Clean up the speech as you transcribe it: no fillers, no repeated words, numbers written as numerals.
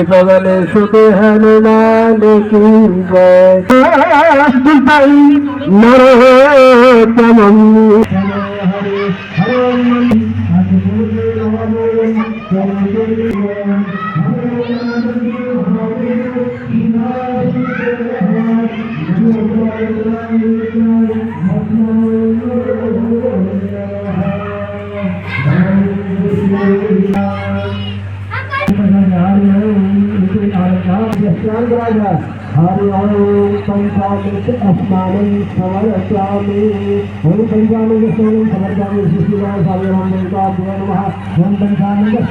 पवले सुख हनुमान की जय नरोत्तमं हरि ओम पंचामृत अस्मानं समर्पयामि ओम पंचामृत समर्पयामि श्री राम नमः ओम पंचामृत